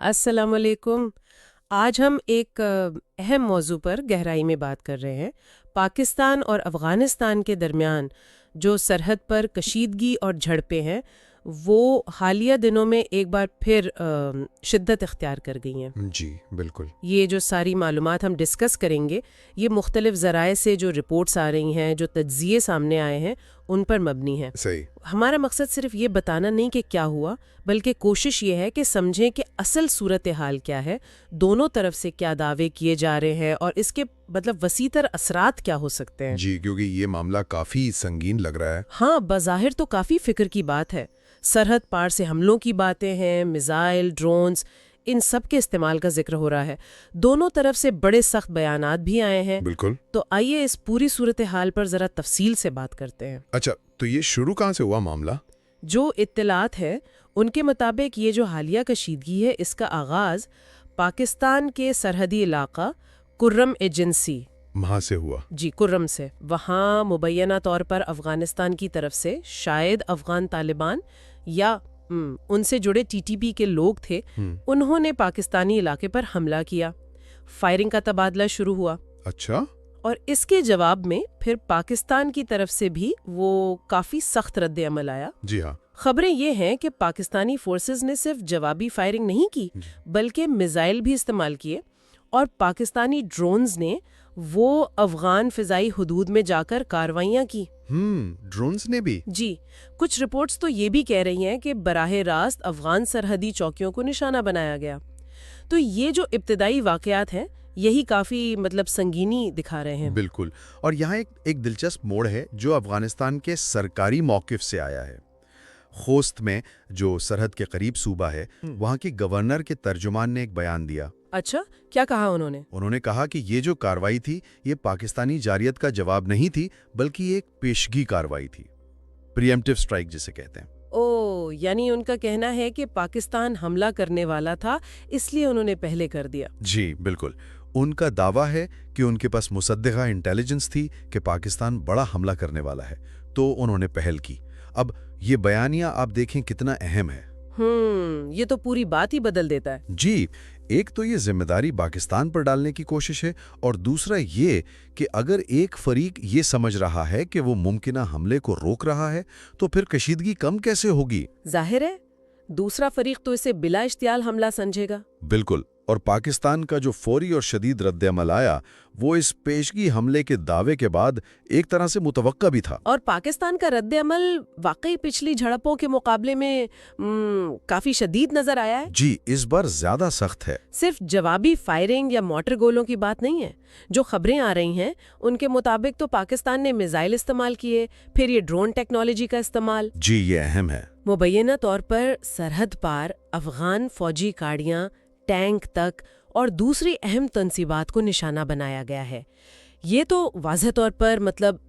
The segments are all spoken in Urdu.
السلام علیکم۔ آج ہم ایک اہم موضوع پر گہرائی میں بات کر رہے ہیں۔ پاکستان اور افغانستان کے درمیان جو سرحد پر کشیدگی اور جھڑپیں ہیں وہ حالیہ دنوں میں ایک بار پھر شدت اختیار کر گئی ہیں۔ جی بالکل۔ یہ جو ساری معلومات ہم ڈسکس کریں گے یہ مختلف ذرائع سے جو رپورٹس آ رہی ہیں، جو تجزیے سامنے آئے ہیں، ان پر مبنی ہے۔ صحیح۔ ہمارا مقصد صرف یہ بتانا نہیں کہ کیا ہوا، بلکہ کوشش یہ ہے کہ سمجھیں کہ اصل صورتحال کیا ہے، دونوں طرف سے کیا دعوے کیے جا رہے ہیں اور اس کے وسیع تر اثرات کیا ہو سکتے ہیں۔ جی کیونکہ یہ معاملہ کافی سنگین لگ رہا ہے۔ ہاں، بظاہر تو کافی فکر کی بات ہے۔ سرحد پار سے حملوں کی باتیں ہیں، میزائل، ڈرونز، ان سب کے استعمال کا ذکر ہو رہا ہے۔ دونوں طرف سے بڑے سخت بیانات بھی آئے ہیں۔ بالکل۔ تو آئیے اس پوری صورتحال پر ذرا تفصیل سے بات کرتے ہیں۔ اچھا، تو یہ شروع کہاں سے ہوا معاملہ؟ جو اطلاعات ہے ان کے مطابق یہ جو حالیہ کشیدگی ہے اس کا آغاز پاکستان کے سرحدی علاقہ کرم ایجنسی وہاں سے ہوا۔ جی کرم سے۔ وہاں مبینہ طور پر افغانستان کی طرف سے شاید افغان طالبان یا ان سے جڑے ٹی ٹی پی کے لوگ تھے، انہوں نے پاکستانی علاقے پر حملہ کیا، فائرنگ کا تبادلہ شروع ہوا۔ اچھا۔ اور اس کے جواب میں پھر پاکستان کی طرف سے بھی وہ کافی سخت رد عمل آیا۔ جی ہاں۔ خبریں یہ ہیں کہ پاکستانی فورسز نے صرف جوابی فائرنگ نہیں کی بلکہ میزائل بھی استعمال کیے، اور پاکستانی ڈرونز نے وہ افغان فضائی حدود میں جا کر کارروائیاں کی۔ ڈرونز نے بھی؟ جی، کچھ رپورٹس تو یہ بھی کہہ رہی ہیں کہ براہ راست افغان سرحدی چوکیوں کو نشانہ بنایا گیا۔ تو یہ جو ابتدائی واقعات ہیں یہی کافی سنگینی دکھا رہے ہیں۔ بالکل۔ اور یہاں ایک دلچسپ موڑ ہے جو افغانستان کے سرکاری موقف سے آیا ہے۔ خوست میں جو سرحد کے قریب صوبہ ہے، وہاں کے گورنر کے ترجمان نے ایک بیان دیا۔ اچھا، کیا کہا انہوں نے؟ انہوں نے کہا کہ یہ جو کارروائی تھی یہ پاکستانی جارحیت کا جواب نہیں تھی بلکہ یہ ایک پیشگی کارروائی تھی، پریمپٹیو سٹرائک جسے کہتے ہیں۔ یعنی ان کا کہنا ہے کہ پاکستان حملہ کرنے والا تھا اس لیے انہوں نے پہلے کر دیا۔ جی بالکل۔ ان کا دعویٰ ہے کہ ان کے پاس مصدقہ انٹیلیجنس تھی کہ پاکستان بڑا حملہ کرنے والا ہے، تو انہوں نے پہل کی۔ اب یہ بیانیہ آپ دیکھیں کتنا اہم ہے۔ یہ تو پوری بات ہی بدل دیتا ہے۔ جی، ایک تو یہ ذمہ داری پاکستان پر ڈالنے کی کوشش ہے، اور دوسرا یہ کہ اگر ایک فریق یہ سمجھ رہا ہے کہ وہ ممکنہ حملے کو روک رہا ہے تو پھر کشیدگی کم کیسے ہوگی؟ ظاہر ہے دوسرا فریق تو اسے بلا اشتعال حملہ سمجھے گا۔ بالکل۔ اور پاکستان کا جو فوری اور شدید رد عمل آیا وہ اس پیشگی حملے کے دعوے کے بعد ایک طرح سے متوقع بھی تھا۔ اور پاکستان کا رد عمل واقعی پچھلی جھڑپوں کے مقابلے میں کافی شدید نظر آیا ہے۔ جی، اس بار زیادہ سخت ہے۔ صرف جوابی فائرنگ یا مارٹر گولوں کی بات نہیں ہے۔ جو خبریں آ رہی ہیں ان کے مطابق تو پاکستان نے میزائل استعمال کیے، پھر یہ ڈرون ٹیکنالوجی کا استعمال۔ جی، یہ اہم ہے۔ مبینہ طور پر سرحد پار افغان فوجی گاڑیاں، ٹینک تک اور دوسری اہم تنصیبات کو نشانہ بنایا گیا ہے۔ یہ تو واضح طور پر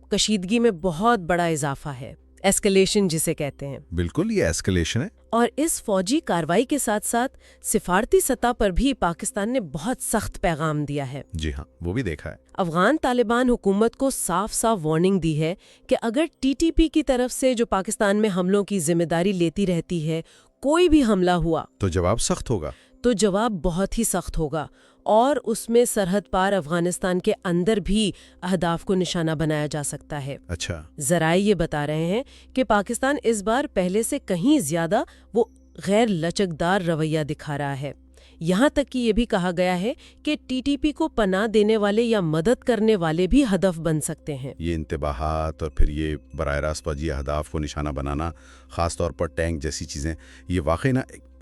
کشیدگی میں بہت بڑا اضافہ ہے، ایسکلیشن جسے کہتے ہیں۔ بالکل، یہ ایسکلیشن ہے۔ اور اس فوجی کارروائی کے ساتھ ساتھ سفارتی سطح پر بھی پاکستان نے بہت سخت پیغام دیا ہے۔ جی ہاں، وہ بھی دیکھا ہے۔ افغان طالبان حکومت کو صاف صاف وارننگ دی ہے کہ اگر ٹی ٹی پی کی طرف سے جو پاکستان میں حملوں کی ذمہ داری لیتی رہتی ہے کوئی بھی حملہ ہوا تو جواب سخت ہوگا۔ تو جواب بہت ہی سخت ہوگا، اور اس میں سرحد پار افغانستان کے اندر بھی اہداف کو نشانہ بنایا جا سکتا ہے۔ اچھا۔ ذرائع یہ بتا رہے ہیں کہ پاکستان اس بار پہلے سے کہیں زیادہ وہ غیر لچکدار رویہ دکھا رہا ہے۔ یہاں تک کہ یہ بھی کہا گیا ہے کہ ٹی ٹی پی کو پناہ دینے والے یا مدد کرنے والے بھی ہدف بن سکتے ہیں۔ یہ انتباہات اور پھر یہ براہ راست فوجی اہداف کو نشانہ بنانا، خاص طور پر ٹینک جیسی چیزیں، یہ واقعی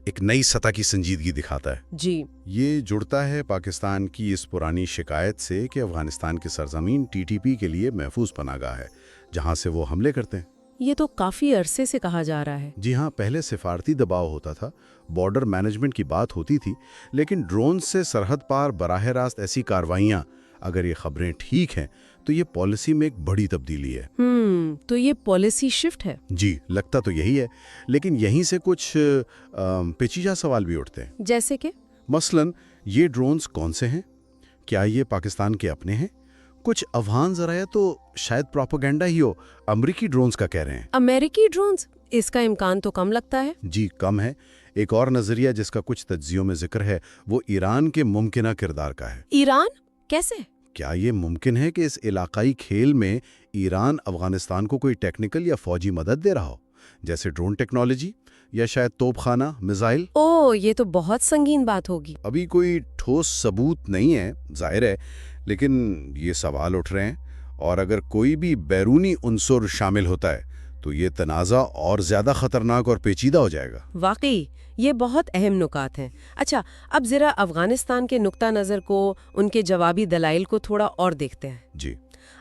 ایک نئی سطح کی سنجیدگی دکھاتا ہے۔ جی، یہ جڑتا ہے پاکستان کی اس پرانی شکایت سے کہ افغانستان کی سرزمین ٹی ٹی پی کے لیے محفوظ پناہ گاہ ہے جہاں سے وہ حملے کرتے ہیں۔ یہ تو کافی عرصے سے کہا جا رہا ہے۔ جی ہاں، پہلے سفارتی دباؤ ہوتا تھا، بارڈر مینجمنٹ کی بات ہوتی تھی، لیکن ڈرون سے سرحد پار براہ راست ایسی کارروائیاں، اگر یہ خبریں ٹھیک ہیں تو یہ پالیسی میں ایک بڑی تبدیلی ہے۔ تو یہ پالیسی شفٹ ہے۔ جی، لگتا تو یہی ہے، لیکن یہیں سے کچھ پیچیدہ سوال بھی اٹھتے ہیں۔ جیسے کہ مثلاً یہ ڈرونز کون سے ہیں؟ کیا یہ پاکستان کے اپنے ہیں؟ کچھ افغان ذرائع تو شاید پروپیگنڈا ہی ہو، امریکی ڈرونز کا کہہ رہے ہیں۔ امریکی ڈرونز؟ اس کا امکان تو کم لگتا ہے۔ جی کم ہے۔ ایک اور نظریہ جس کا کچھ تجزیوں میں ذکر ہے وہ ایران کے ممکنہ کردار کا ہے۔ ایران کیسے؟ کیا یہ ممکن ہے کہ اس علاقائی کھیل میں ایران افغانستان کو کوئی ٹیکنیکل یا فوجی مدد دے رہا ہو، جیسے ڈرون ٹیکنالوجی یا شاید توپ خانہ، میزائل؟ یہ تو بہت سنگین بات ہوگی۔ ابھی کوئی ٹھوس ثبوت نہیں ہے، ظاہر ہے، لیکن یہ سوال اٹھ رہے ہیں، اور اگر کوئی بھی بیرونی عنصر شامل ہوتا ہے تو یہ تنازع اور زیادہ خطرناک اور پیچیدہ ہو جائے گا۔ واقعی یہ بہت اہم نکات ہیں۔ اچھا، اب ذرا افغانستان کے نقطہ نظر کو، ان کے جوابی دلائل کو تھوڑا اور دیکھتے ہیں۔ جی،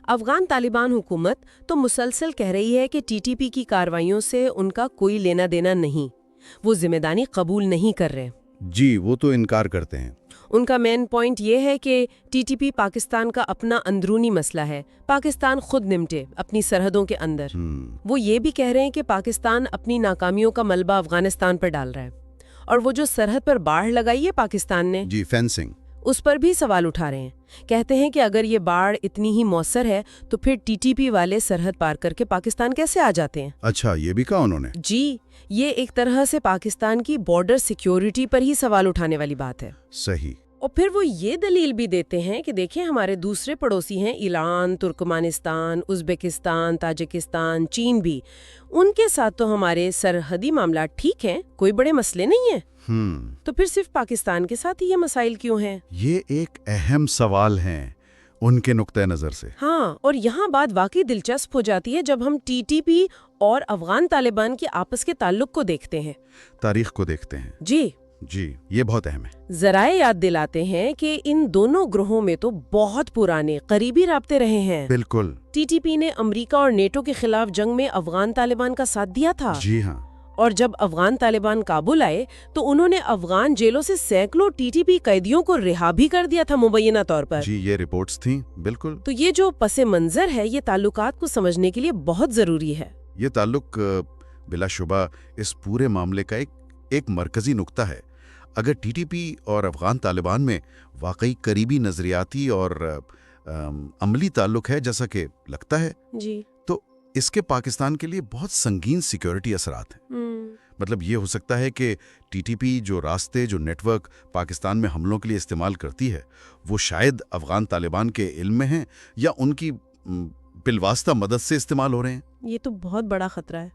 افغان طالبان حکومت تو مسلسل کہہ رہی ہے کہ ٹی ٹی پی کی کارروائیوں سے ان کا کوئی لینا دینا نہیں، وہ ذمہ داری قبول نہیں کر رہے۔ جی، وہ تو انکار کرتے ہیں۔ ان کا مین پوائنٹ یہ ہے کہ ٹی ٹی پی پاکستان کا اپنا اندرونی مسئلہ ہے، پاکستان خود نمٹے اپنی سرحدوں کے اندر۔ وہ یہ بھی کہہ رہے ہیں کہ پاکستان اپنی ناکامیوں کا ملبہ افغانستان پر ڈال رہا ہے، اور وہ جو سرحد پر باڑ لگائی ہے پاکستان نے، جی، فینسنگ، اس پر بھی سوال اٹھا رہے ہیں۔ کہتے ہیں کہ اگر یہ باڑ اتنی ہی مؤثر ہے تو پھر ٹی ٹی پی والے سرحد پار کر کے پاکستان کیسے آ جاتے ہیں؟ اچھا، یہ بھی کہا انہوں نے؟ جی، یہ ایک طرح سے پاکستان کی بارڈر سیکیورٹی پر ہی سوال اٹھانے والی بات ہے۔ صحیح۔ اور پھر وہ یہ دلیل بھی دیتے ہیں کہ دیکھیں، ہمارے دوسرے پڑوسی ہیں ایران، ترکمانستان، ازبکستان، تاجکستان، چین بھی، ان کے ساتھ تو ہمارے سرحدی معاملات ٹھیک ہیں، کوئی بڑے مسئلے نہیں ہیں۔ تو پھر صرف پاکستان کے ساتھ ہی یہ مسائل کیوں ہیں؟ یہ ایک اہم سوال ہے ان کے نقطہ نظر سے۔ ہاں، اور یہاں بات واقعی دلچسپ ہو جاتی ہے جب ہم ٹی ٹی پی اور افغان طالبان کے آپس کے تعلق کو دیکھتے ہیں، تاریخ کو دیکھتے ہیں۔ جی، یہ بہت اہم ہے۔ ذرائع یاد دلاتے ہیں کہ ان دونوں گروہوں میں تو بہت پرانے قریبی رابطے رہے ہیں۔ بالکل۔ ٹی ٹی پی نے امریکہ اور نیٹو کے خلاف جنگ میں افغان طالبان کا ساتھ دیا تھا۔ جی ہاں۔ اور جب افغان طالبان کابل آئے تو انہوں نے افغان جیلوں سے سینکڑوں ٹی ٹی پی قیدیوں کو رہا بھی کر دیا تھا مبینہ طور پر۔ جی، یہ رپورٹس تھیں، بالکل۔ تو یہ جو پس منظر ہے، یہ تعلقات کو سمجھنے کے لیے بہت ضروری ہے۔ یہ تعلق بلا شبہ اس پورے معاملے کا ایک مرکزی نقطہ ہے۔ اگر ٹی ٹی پی اور افغان طالبان میں واقعی قریبی نظریاتی اور عملی تعلق ہے جیسا کہ لگتا ہے، جی، تو اس کے پاکستان کے لیے بہت سنگین سیکیورٹی اثرات ہیں۔ مطلب یہ ہو سکتا ہے کہ ٹی ٹی پی جو راستے، جو نیٹ ورک پاکستان میں حملوں کے لیے استعمال کرتی ہے، وہ شاید افغان طالبان کے علم میں ہیں یا ان کی بالواسطہ مدد سے استعمال ہو رہے ہیں۔ یہ تو بہت بڑا خطرہ ہے۔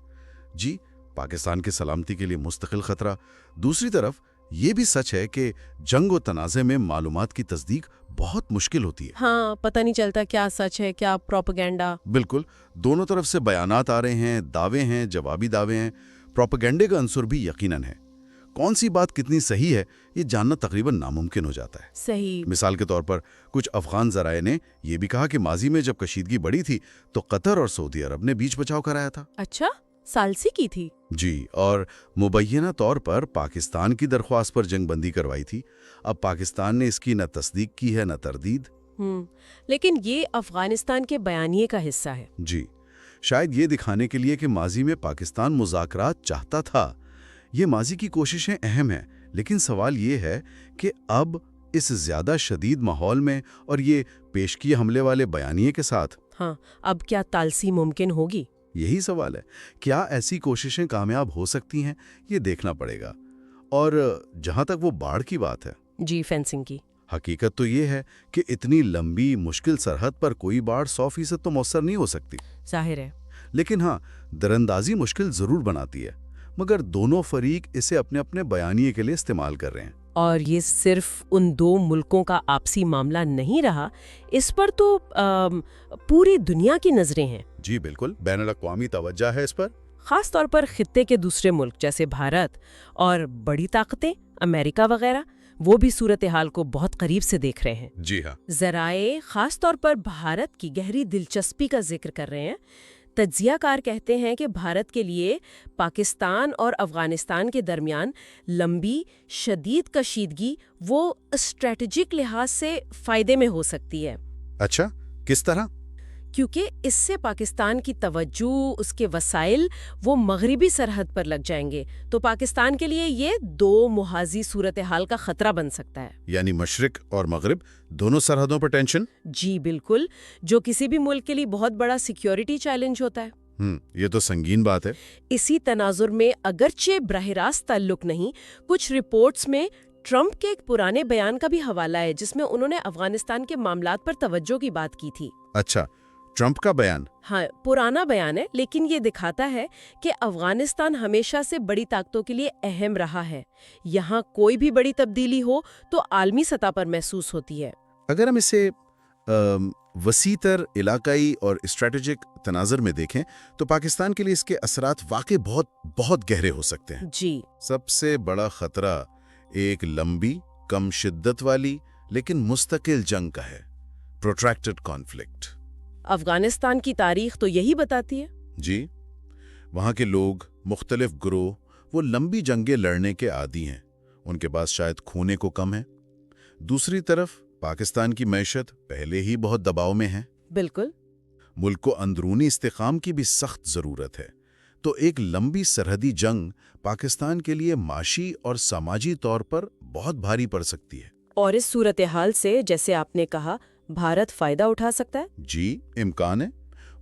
جی، پاکستان کی سلامتی کے لیے مستقل خطرہ۔ دوسری طرف یہ بھی سچ ہے کہ جنگ و تنازع میں معلومات کی تصدیق بہت مشکل ہوتی ہے۔ ہاں، پتہ نہیں چلتا کیا سچ ہے، کیا پروپیگنڈا۔ بالکل، دونوں طرف سے بیانات آ رہے ہیں، دعوے ہیں، جوابی دعوے ہیں۔ پروپیگنڈے کا عنصر بھی یقیناً ہے۔ کون سی بات کتنی صحیح ہے، یہ جاننا تقریباً ناممکن ہو جاتا ہے۔ صحیح۔ مثال کے طور پر کچھ افغان ذرائع نے یہ بھی کہا کہ ماضی میں جب کشیدگی بڑھی تھی تو قطر اور سعودی عرب نے بیچ بچاؤ کرایا تھا۔ اچھا، ثالثی کی تھی؟ جی، اور مبینہ طور پر پاکستان کی درخواست پر جنگ بندی کروائی تھی۔ اب پاکستان نے اس کی نہ تصدیق کی ہے نہ تردید۔ لیکن یہ افغانستان کے بیانیے کا حصہ ہے۔ جی، شاید یہ دکھانے کے لیے کہ ماضی میں پاکستان مذاکرات چاہتا تھا۔ یہ ماضی کی کوششیں اہم ہیں، لیکن سوال یہ ہے کہ اب اس زیادہ شدید ماحول میں اور یہ پیشگی حملے والے بیانیے کے ساتھ، ہاں، اب کیا ثالثی ممکن ہوگی؟ یہی سوال ہے۔ کیا ایسی کوششیں کامیاب ہو سکتی ہیں؟ یہ دیکھنا پڑے گا۔ اور جہاں تک وہ باڑ کی بات ہے، جی، فینسنگ کی، حقیقت تو یہ ہے کہ اتنی لمبی مشکل سرحد پر کوئی باڑ 100% تو مؤثر نہیں ہو سکتی، ظاہر ہے۔ لیکن ہاں، دراندازی مشکل ضرور بناتی ہے، مگر دونوں فریق اسے اپنے اپنے بیانیے کے لیے استعمال کر رہے ہیں۔ اور یہ صرف ان دو ملکوں کا آپسی معاملہ نہیں رہا، اس پر تو پوری دنیا کی نظریں ہیں۔ جی بالکل، بین الاقوامی توجہ ہے اس پر۔ خاص طور پر خطے کے دوسرے ملک جیسے بھارت اور بڑی طاقتیں امریکہ وغیرہ، وہ بھی صورتحال کو بہت قریب سے دیکھ رہے ہیں۔ جی ہاں، ذرائع خاص طور پر بھارت کی گہری دلچسپی کا ذکر کر رہے ہیں۔ تجزیہ کار کہتے ہیں کہ بھارت کے لیے پاکستان اور افغانستان کے درمیان لمبی شدید کشیدگی وہ اسٹریٹجک لحاظ سے فائدے میں ہو سکتی ہے۔ اچھا، کس طرح؟ کیونکہ اس سے پاکستان کی توجہ، اس کے وسائل، وہ مغربی سرحد پر لگ جائیں گے، تو پاکستان کے لیے یہ دو محاذی صورتحال کا خطرہ بن سکتا ہے۔ یعنی مشرق اور مغرب دونوں سرحدوں پر ٹینشن؟ جی بالکل، جو کسی بھی ملک کے لیے بہت بڑا سیکیورٹی چیلنج ہوتا ہے۔ یہ تو سنگین بات ہے۔ اسی تناظر میں اگرچہ براہ راست تعلق نہیں، کچھ رپورٹس میں ٹرمپ کے ایک پرانے بیان کا بھی حوالہ ہے جس میں انہوں نے افغانستان کے معاملات پر توجہ کی بات کی تھی۔ اچھا، ٹرمپ کا بیان؟ ہاں، پرانا بیان ہے، لیکن یہ دکھاتا ہے کہ افغانستان ہمیشہ سے بڑی طاقتوں کے لیے اہم رہا ہے۔ یہاں کوئی بھی بڑی تبدیلی ہو تو عالمی سطح پر محسوس ہوتی ہے۔ اگر ہم اسے وسیع تر علاقائی اور اسٹریٹجک تناظر میں دیکھیں تو پاکستان کے لیے اس کے اثرات واقعی بہت بہت گہرے ہو سکتے ہیں۔ جی، سب سے بڑا خطرہ ایک لمبی، کم شدت والی لیکن مستقل جنگ کا ہے، پروٹریکٹڈ کانفلکٹ۔ افغانستان کی تاریخ تو یہی بتاتی ہے۔ جی، وہاں کے لوگ، مختلف گروہ، وہ لمبی جنگیں لڑنے کے عادی ہیں، ان کے پاس شاید کھونے کو کم ہے۔ دوسری طرف پاکستان کی معیشت پہلے ہی بہت دباؤ میں ہے۔ بالکل۔ ملک کو اندرونی استحکام کی بھی سخت ضرورت ہے، تو ایک لمبی سرحدی جنگ پاکستان کے لیے معاشی اور سماجی طور پر بہت بھاری پڑ سکتی ہے۔ اور اس صورتحال سے، جیسے آپ نے کہا، بھارت فائدہ اٹھا سکتا ہے؟ جی، امکان ہے۔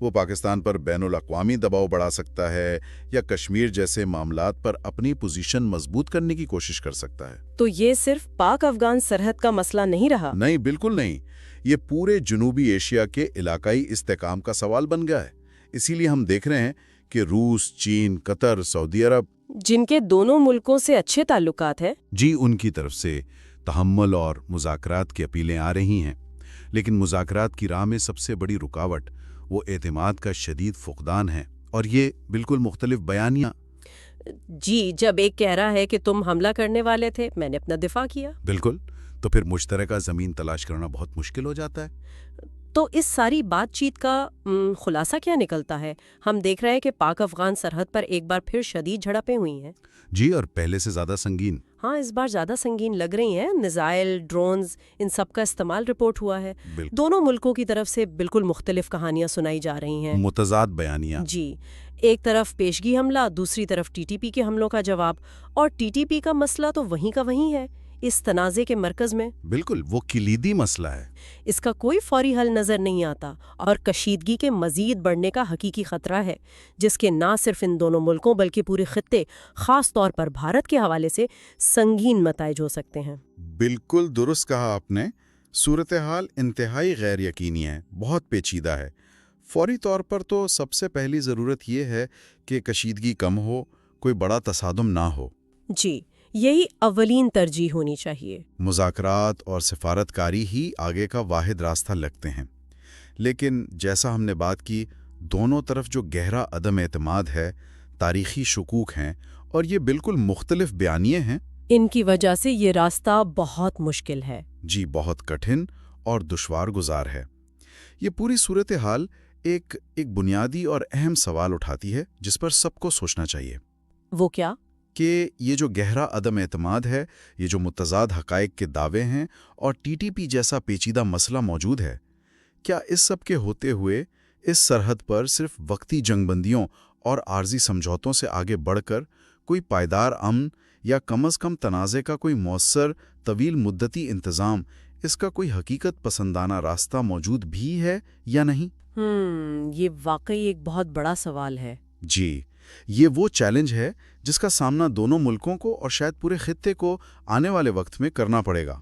وہ پاکستان پر بین الاقوامی دباؤ بڑھا سکتا ہے یا کشمیر جیسے معاملات پر اپنی پوزیشن مضبوط کرنے کی کوشش کر سکتا ہے۔ تو یہ صرف پاک افغان سرحد کا مسئلہ نہیں رہا؟ نہیں، بالکل نہیں، یہ پورے جنوبی ایشیا کے علاقائی استحکام کا سوال بن گیا ہے۔ اسی لیے ہم دیکھ رہے ہیں کہ روس، چین، قطر، سعودی عرب، جن کے دونوں ملکوں سے اچھے تعلقات ہیں، جی، ان کی طرف سے تحمل اور مذاکرات کی اپیلیں آ رہی ہیں، لیکن مذاکرات کی راہ میں سب سے بڑی رکاوٹ وہ اعتماد کا شدید فقدان ہے، اور یہ بالکل مختلف بیانیاں۔ جی، جب ایک کہہ رہا ہے کہ تم حملہ کرنے والے تھے، میں نے اپنا دفاع کیا، بالکل، تو پھر مشترکہ زمین تلاش کرنا بہت مشکل ہو جاتا ہے۔ تو اس ساری بات چیت کا خلاصہ کیا نکلتا ہے؟ ہم دیکھ رہے ہیں کہ پاک افغان سرحد پر ایک بار پھر شدید جھڑپیں ہوئی ہیں۔ جی، اور پہلے سے زیادہ سنگین۔ ہاں، اس بار زیادہ سنگین لگ رہی ہیں۔ میزائل، ڈرونز، ان سب کا استعمال رپورٹ ہوا ہے۔ دونوں ملکوں کی طرف سے بالکل مختلف کہانیاں سنائی جا رہی ہیں، متضاد بیانیاں۔ جی، ایک طرف پیشگی حملہ، دوسری طرف ٹی ٹی پی کے حملوں کا جواب، اور ٹی ٹی پی کا مسئلہ تو وہیں کا وہیں ہے، اس تنازع کے مرکز میں۔ بالکل، وہ کلیدی مسئلہ ہے۔ اس کا کوئی فوری حل نظر نہیں آتا، اور کشیدگی کے مزید بڑھنے کا حقیقی خطرہ ہے، جس کے نہ صرف ان دونوں ملکوں بلکہ پورے خطے، خاص طور پر بھارت کے حوالے سے سنگین نتائج ہو سکتے ہیں۔ بالکل درست کہا آپ نے۔ صورتحال انتہائی غیر یقینی ہے، بہت پیچیدہ ہے۔ فوری طور پر تو سب سے پہلی ضرورت یہ ہے کہ کشیدگی کم ہو، کوئی بڑا تصادم نہ ہو۔ جی، یہی اولین ترجیح ہونی چاہیے۔ مذاکرات اور سفارتکاری ہی آگے کا واحد راستہ لگتے ہیں، لیکن جیسا ہم نے بات کی، دونوں طرف جو گہرا عدم اعتماد ہے، تاریخی شکوک ہیں، اور یہ بالکل مختلف بیانیے ہیں، ان کی وجہ سے یہ راستہ بہت مشکل ہے۔ جی، بہت کٹھن اور دشوار گزار ہے۔ یہ پوری صورتحال ایک بنیادی اور اہم سوال اٹھاتی ہے جس پر سب کو سوچنا چاہیے۔ وہ کیا؟ کہ یہ جو گہرا عدم اعتماد ہے، یہ جو متضاد حقائق کے دعوے ہیں، اور ٹی ٹی پی جیسا پیچیدہ مسئلہ موجود ہے، کیا اس سب کے ہوتے ہوئے اس سرحد پر صرف وقتی جنگ بندیوں اور عارضی سمجھوتوں سے آگے بڑھ کر کوئی پائیدار امن یا کم از کم تنازع کا کوئی مؤثر طویل مدتی انتظام، اس کا کوئی حقیقت پسندانہ راستہ موجود بھی ہے یا نہیں؟ یہ واقعی ایک بہت بڑا سوال ہے۔ جی، یہ وہ چیلنج ہے جس کا سامنا دونوں ملکوں کو اور شاید پورے خطے کو آنے والے وقت میں کرنا پڑے گا۔